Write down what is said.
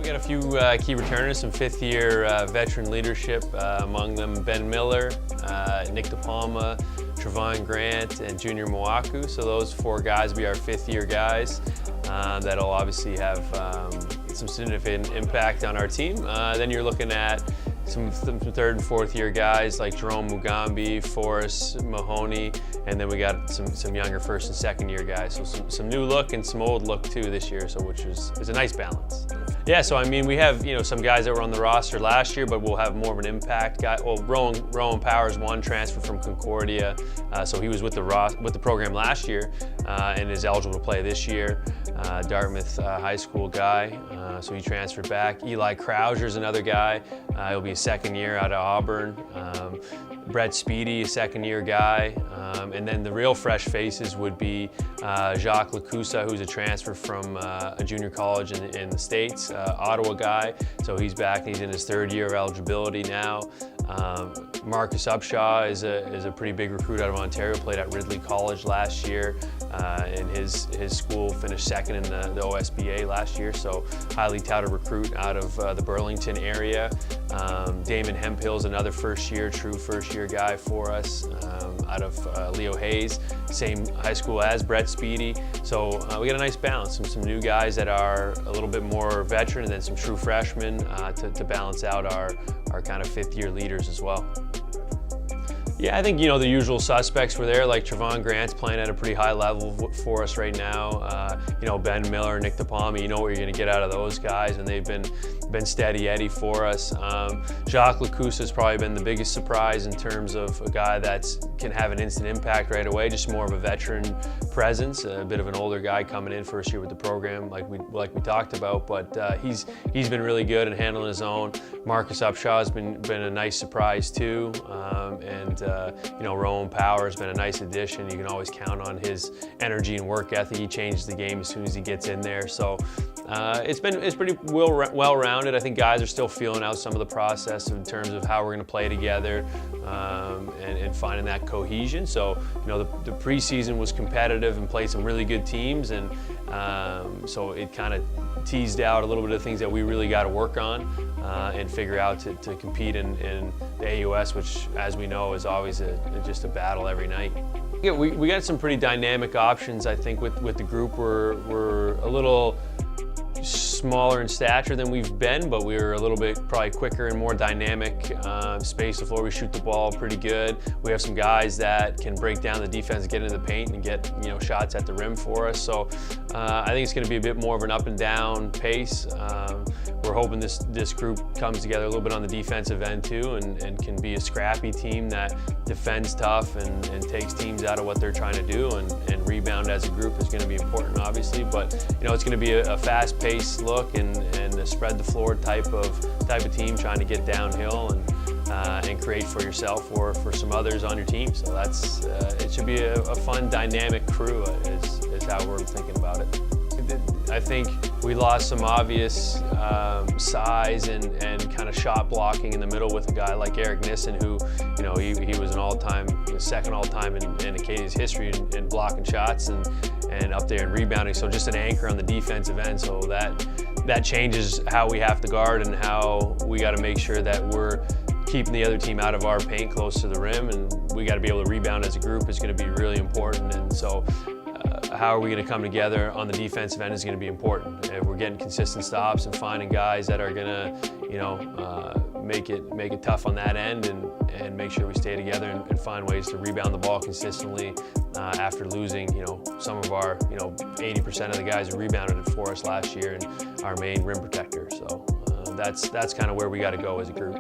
got a few key returners, some fifth-year veteran leadership, among them Ben Miller, Nick DePalma, Trevon Grant, and Junior Moaku. So those four guys will be our fifth-year guys that'll obviously have some significant impact on our team. Then you're looking at some third and fourth year guys like Jerome Mugambi, Forrest Mahoney, and then we got some younger first and second year guys. So some new look and some old look too this year, so which is a nice balance. Yeah, so I mean we have some guys that were on the roster last year, but we'll have more of an impact. Well, Rowan Powers, one transfer from Concordia, so he was with the program last year and is eligible to play this year. Dartmouth high school guy, so he transferred back. Eli Krauser's another guy. He'll be a second year out of Auburn. Brett Speedy, a second year guy. And then the real fresh faces would be Jacques Lacusa, who's a transfer from a junior college in the States, Ottawa guy. So he's back, he's in his third year of eligibility now. Marcus Upshaw is a pretty big recruit out of Ontario, played at Ridley College last year, and his school finished second in the OSBA last year, so highly touted recruit out of the Burlington area. Damon Hemphill's another true first year guy for us, out of Leo Hayes, same high school as Brett Speedy. So we got a nice balance, some new guys that are a little bit more veteran, and then some true freshmen to balance out our kind of fifth year leaders as well. Yeah, I think the usual suspects were there, like Trevon Grant's playing at a pretty high level for us right now. Ben Miller, Nick DePalma, you know what you're going to get out of those guys, and they've been steady Eddie for us. Jacques Lacusa has probably been the biggest surprise in terms of a guy that can have an instant impact right away, just more of a veteran presence, a bit of an older guy coming in first year with the program, like we talked about. But he's been really good and handling his own. Marcus Upshaw has been a nice surprise too, and Rowan Power has been a nice addition. You can always count on his energy and work ethic. He changes the game as soon as he gets in there. So it's pretty well-rounded. I think guys are still feeling out some of the process in terms of how we're going to play together and finding that cohesion. So the preseason was competitive and played some really good teams, and so it kind of teased out a little bit of things that we really got to work on and figure out to compete in the AUS, which, as we know, is always just a battle every night. Yeah, we got some pretty dynamic options. I think with the group, we're a little smaller in stature than we've been, but we're a little bit probably quicker and more dynamic. Space the floor, we shoot the ball pretty good. We have some guys that can break down the defense, get into the paint, and get shots at the rim for us. So I think it's going to be a bit more of an up and down pace. We're hoping this group comes together a little bit on the defensive end too, and can be a scrappy team that defends tough and takes teams out of what they're trying to do, and rebound as a group is going to be important, obviously. But it's going to be a fast-paced look and a spread the floor type of team, trying to get downhill and create for yourself or for some others on your team. So it should be a fun, dynamic crew is how we're thinking about it. I think we lost some obvious size and kind of shot blocking in the middle with a guy like Eric Nissen, who he was an second all-time in Acadia's history in blocking shots and up there in rebounding. So just an anchor on the defensive end. So that changes how we have to guard and how we got to make sure that we're keeping the other team out of our paint close to the rim, and we got to be able to rebound as a group is going to be really important. And so how are we going to come together on the defensive end is going to be important. If we're getting consistent stops and finding guys that are going to make it tough on that end, and make sure we stay together and find ways to rebound the ball consistently after losing some of our 80% of the guys who rebounded it for us last year, and our main rim protector. So that's kind of where we got to go as a group.